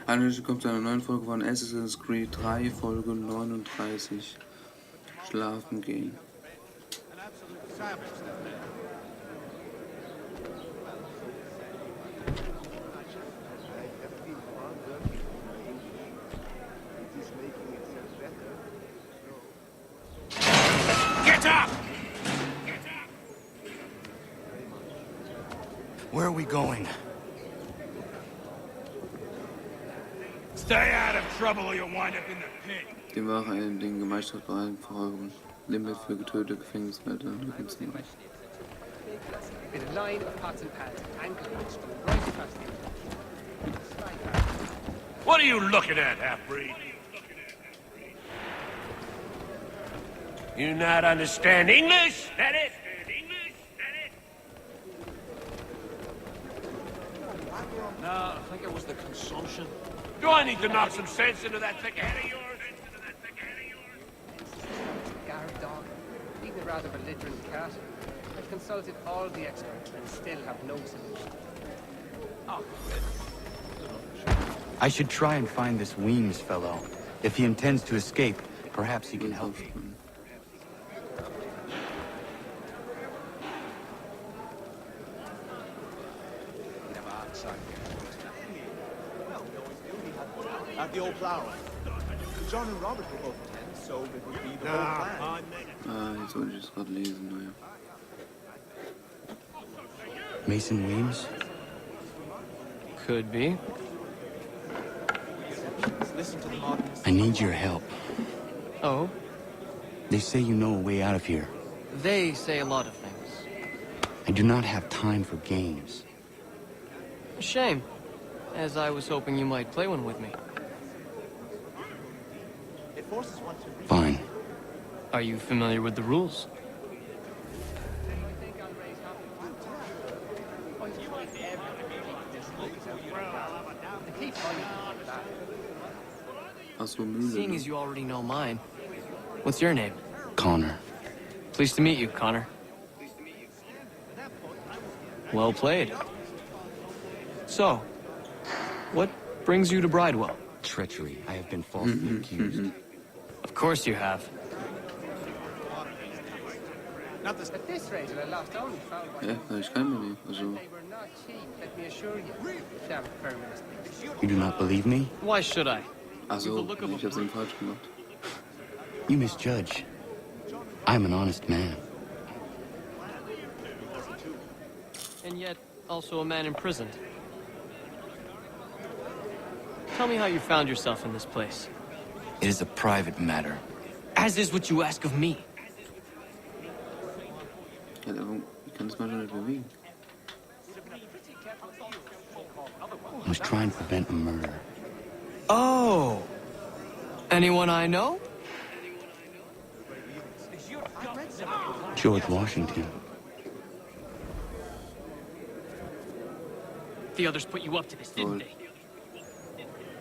Hallo, willkommen zu einer neuen Folge von Assassin's Creed 3, Folge 39. Schlafen gehen. Get up! Where are we going? Stay out of trouble or you'll wind up in the pit. Die Wache in den Gemeinschaftsbereichen verfolgen. Limit für getötete Gefängniswärter und Gefängnisnehmer. What are you looking at, half-breed? You not understand English? That it? No, I think it was the consumption. Do I need to knock some sense into that thick head of yours? Guard dog, being a rather belligerent cat. I've consulted all the experts and still have no solution. Oh. I should try and find this Weems fellow. If he intends to escape, perhaps he can help me. At the old plow. John and Robert were both attend, so it would be the whole plan. Jetzt wollte ich es gerade lesen, naja. Mason Weems? Could be. Listen to the modern... I need your help. Oh? They say you know a way out of here. They say a lot of things. I do not have time for games. A shame, as I was hoping you might play one with me. It forces one to... Fine. Are you familiar with the rules? Achso, Mühle. Seeing as you already know mine, what's your name? Connor. Pleased to meet you, Connor. Well played. So, what brings you to Bridewell? Treachery. I have been falsely accused. Of course you have. At this rate, I lost only found Ja, ich kann mir nicht. Also, they were not cheap, let me assure you. Damn feminist. You do not believe me? Why should I? achso, ich hab's eben falsch gemacht. You misjudge. I'm an honest man. And yet, also a man imprisoned. Tell me how you found yourself in this place. It is a private matter. As is what you ask of me. Ja, ich kann das manchmal nicht bewegen. I was trying to prevent a murder. Oh! Anyone I know? George Washington. The others put you up to this, didn't they?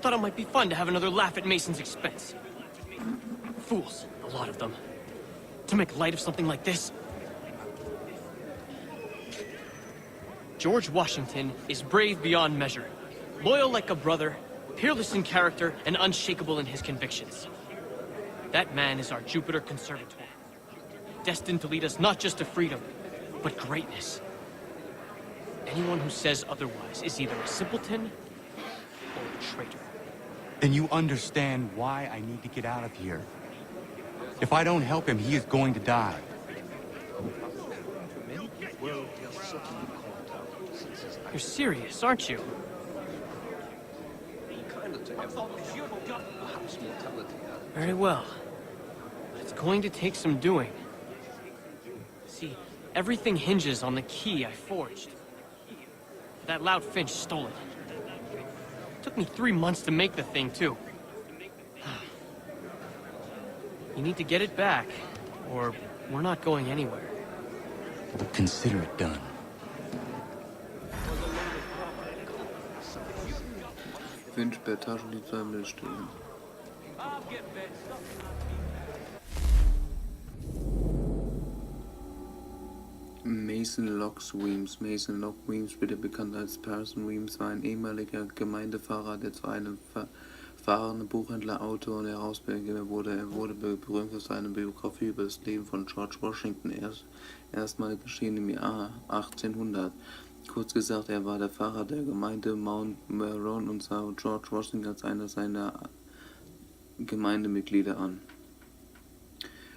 Thought it might be fun to have another laugh at Mason's expense. Fools, a lot of them. To make light of something like this. George Washington is brave beyond measure. Loyal like a brother, peerless in character, and unshakable in his convictions. That man is our Jupiter Conservator. Destined to lead us not just to freedom, but greatness. Anyone who says otherwise is either a simpleton or a traitor. Then you understand why I need to get out of here. If I don't help him, he is going to die. You're serious, aren't you? Very well. But it's going to take some doing. See, everything hinges on the key I forged. That loud Finch stole it. Took me 3 months to make the thing, too. You need to get it back, or we're not going anywhere. Consider it done. Finch per Taschendiebstahl stehen. Mason Locks Weems. Mason Lock Weems, später bekannt als Parson Weems, war ein ehemaliger Gemeindepfarrer, der zu einem fahrenden Buchhändler, Autor und Herausgeber wurde. Er wurde berühmt für seine Biografie über das Leben von George Washington, erstmalig geschehen im Jahr 1800. Kurz gesagt, er war der Pfarrer der Gemeinde Mount Meron und sah George Washington als einer seiner Gemeindemitglieder an.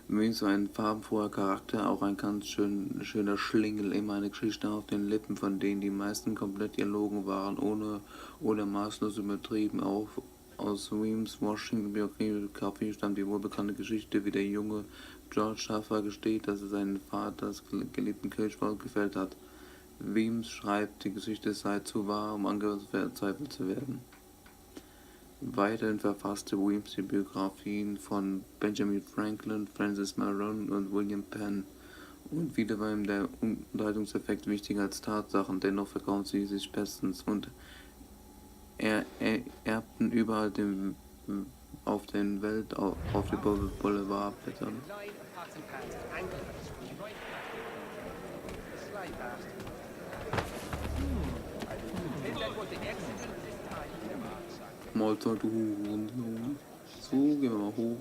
Weems war ein farbenfroher Charakter, auch ein ganz schöner Schlingel, immer eine Geschichte auf den Lippen, von denen die meisten komplett erlogen waren, ohne oder maßlos übertrieben. Auch aus Weems Washington-Biografie stammt die wohlbekannte Geschichte, wie der junge George Schaffer gesteht, dass er seinen Vater, das geliebten Kirchvolk, gefällt hat. Weems schreibt, die Geschichte sei zu wahr, um angezweifelt zu werden. Weiterhin verfasste Weems die Biografien von Benjamin Franklin, Francis Maron und William Penn. Und wieder war ihm der Unterhaltungseffekt wichtiger als Tatsachen, dennoch verkaufen sie sich bestens und erbten überall auf der Welt auf die Boulevardblättern. Line of pots and pans to angle at us from the right back. Sly bastard. Maybe that was the accident this time. Malta, du Hurensohn. So, gehen wir mal hoch.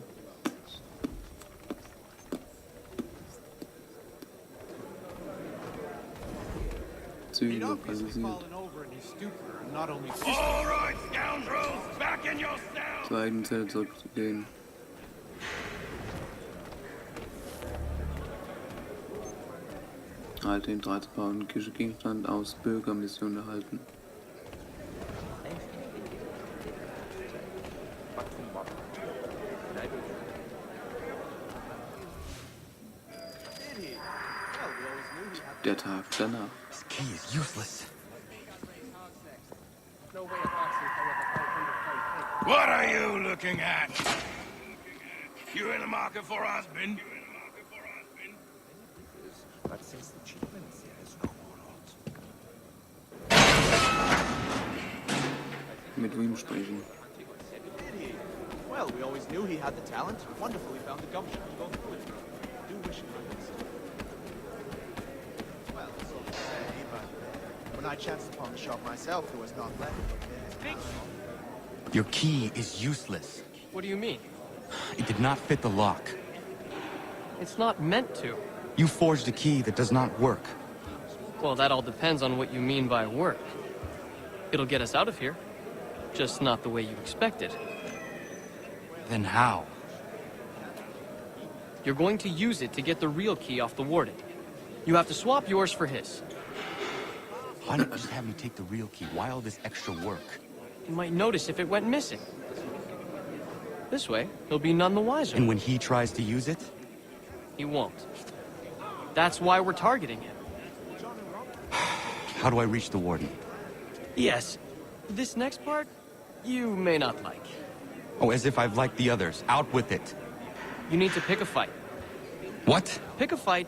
Züge He'd obviously lokalisiert. fallen over in his stupor and not only All right, scoundrels, back in your cell! Zur eigenen Zelle zurückzugehen. Halte den 13 Pound Gegenstand aus Bürgermission erhalten. Der Tag danach. This key is useless. No way of boxing, however, 500 pound What are you looking at? You in the market for a husband? But since the chief minister has no more Mit wem sprechen? Did he? Well, we always knew he had the talent. Wonderful he found the gumption to go through it. I do wish he could. Well, so to say, but when I chanced upon the shop myself, there was not left. Your key is useless. What do you mean? It did not fit the lock. It's not meant to. You forged a key that does not work. Well, that all depends on what you mean by work. It'll get us out of here. Just not the way you expected. Then how? You're going to use it to get the real key off the warden. You have to swap yours for his. Why not just have me take the real key? Why all this extra work? You might notice if it went missing. This way, he'll be none the wiser. And when he tries to use it? He won't. That's why we're targeting him. How do I reach the warden? Yes, this next part, you may not like. Oh, as if I've liked the others. Out with it. You need to pick a fight. What? Pick a fight,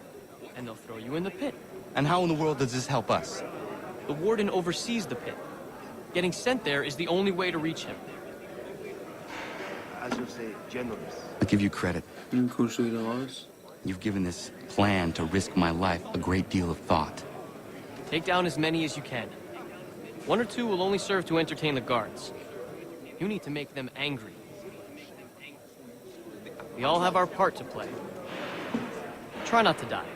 and they'll throw you in the pit. And how in the world does this help us? The warden oversees the pit. Getting sent there is the only way to reach him. As you say, generous. I'll give you credit. Kommst du wieder raus? You've given this plan to risk my life a great deal of thought. Take down as many as you can. One or two will only serve to entertain the guards. You need to make them angry. We all have our part to play. Try not to die.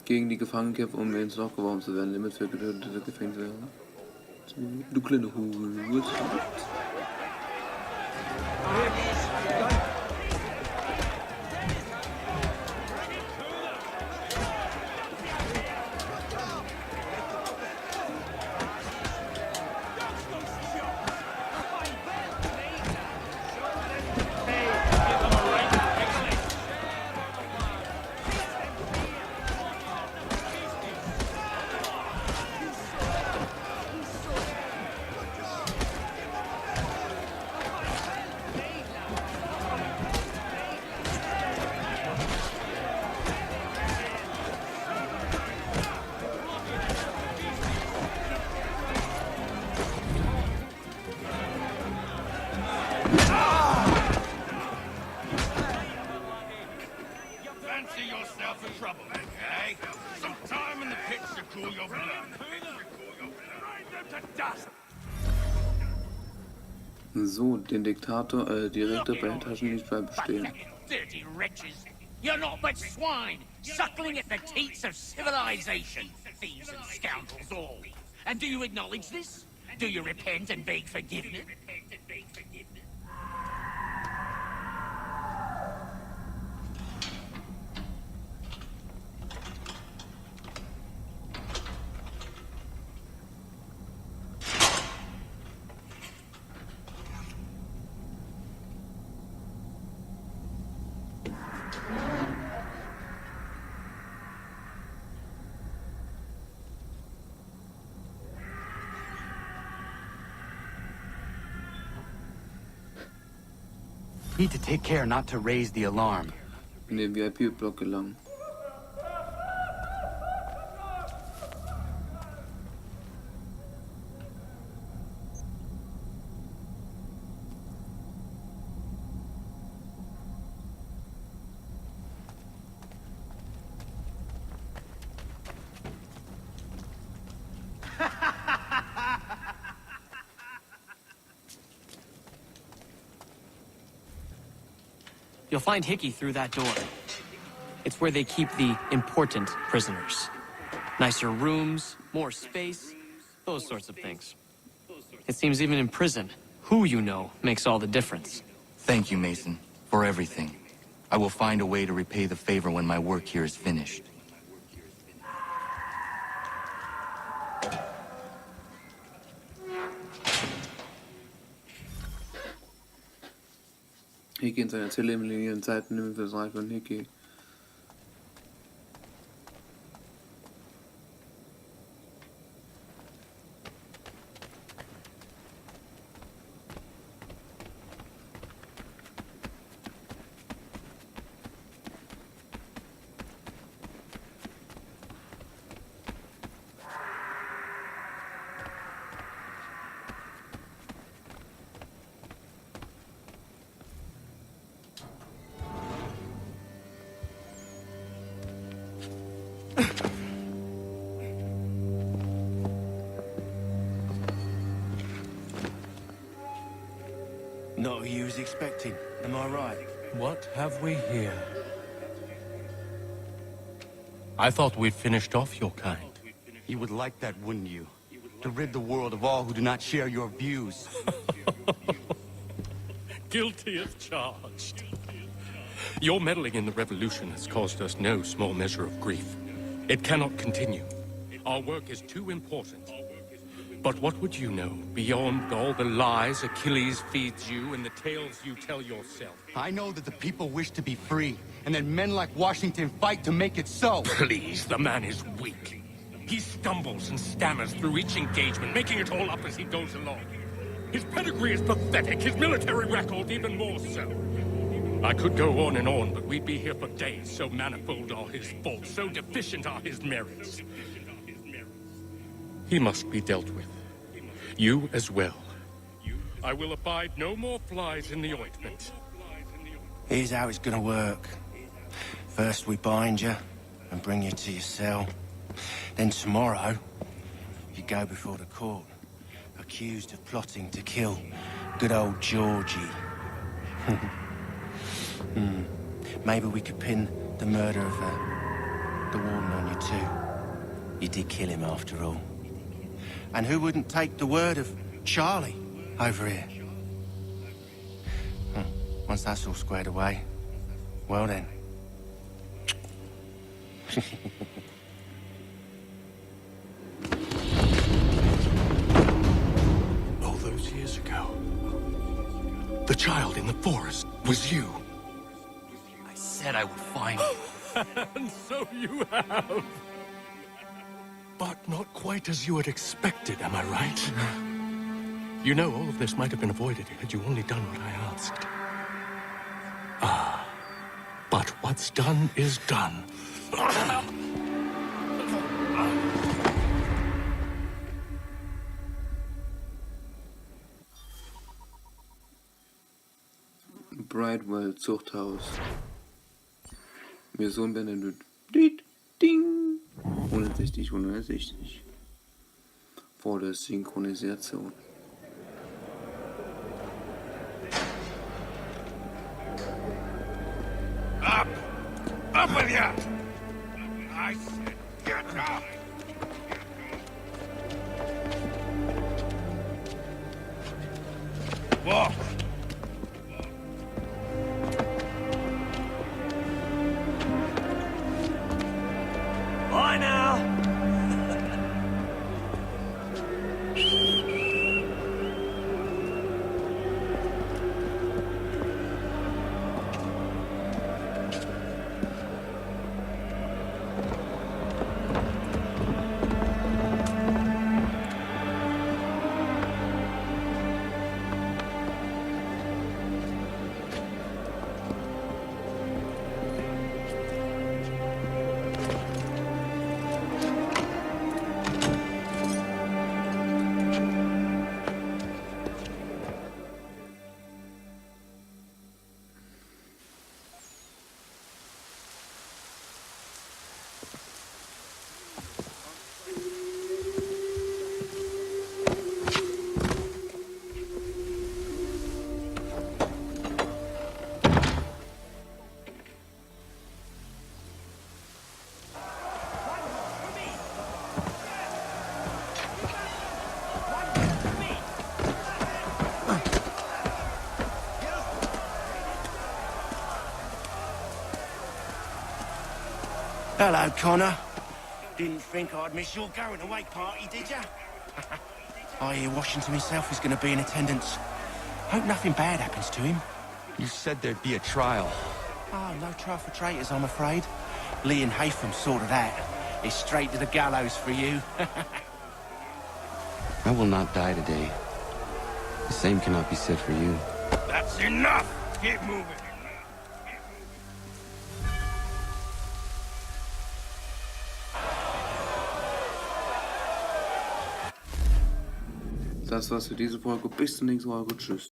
Gegen die Gefangenen kämpfen, um ins Loch geworfen zu werden. Limit für getötete Gefängnisse. Du kleine Hure. So, den Diktator, Direktor bei der Taschen nicht bei bestehen. Dirty wretches! You're not but swine, suckling at the teats of civilization, thieves and scoundrels all. And do you acknowledge this? Do you repent and beg forgiveness? Need to take care not to raise the alarm. In den VIP-Block gelangen. You'll find Hickey through that door. It's where they keep the important prisoners. Nicer rooms, more space, those sorts of things. It seems even in prison, who you know makes all the difference. Thank you, Mason, for everything. I will find a way to repay the favor when my work here is finished. Hickey in seiner Zelle eliminieren Zeiten nimmt für das Reich von Hickey. Not who you was expecting, am I right? What have we here? I thought we'd finished off your kind. You would like that, wouldn't you? To rid the world of all who do not share your views. Guilty as charged. Your meddling in the revolution has caused us no small measure of grief. It cannot continue. Our work is too important. But what would you know beyond all the lies Achilles feeds you and the tales you tell yourself? I know that the people wish to be free, and that men like Washington fight to make it so. Please, the man is weak. He stumbles and stammers through each engagement, making it all up as he goes along. His pedigree is pathetic, his military record even more so. I could go on and on, but we'd be here for days. So manifold are his faults, so deficient are his merits. He must be dealt with. You as well. I will abide no more flies in the ointment. Here's how it's gonna work. First we bind you and bring you to your cell. Then tomorrow, you go before the court, accused of plotting to kill good old Georgie. Maybe we could pin the murder of the warden on you too. You did kill him after all. And who wouldn't take the word of Charlie over here? Once that's all squared away, well then. All those years ago, the child in the forest was you. I said I would find you. And so you have. But not quite as you had expected, am I right? You know, all of this might have been avoided had you only done what I asked. But what's done is done. Bridewell Zuchthaus. Mission beendet. Dit, ding. 160, 160. Vor der Synchronisation. Up! Up with ya! I said get up! Walk! Bye now! Hello, Connor. Didn't think I'd miss your going away party, did ya? I hear Washington himself is going to be in attendance. Hope nothing bad happens to him. You said there'd be a trial. Oh, no trial for traitors, I'm afraid. Lee and Haytham sorted that. It's straight to the gallows for you. I will not die today. The same cannot be said for you. That's enough! Keep moving! Das war's für diese Folge. Bis zur nächsten Folge. Tschüss.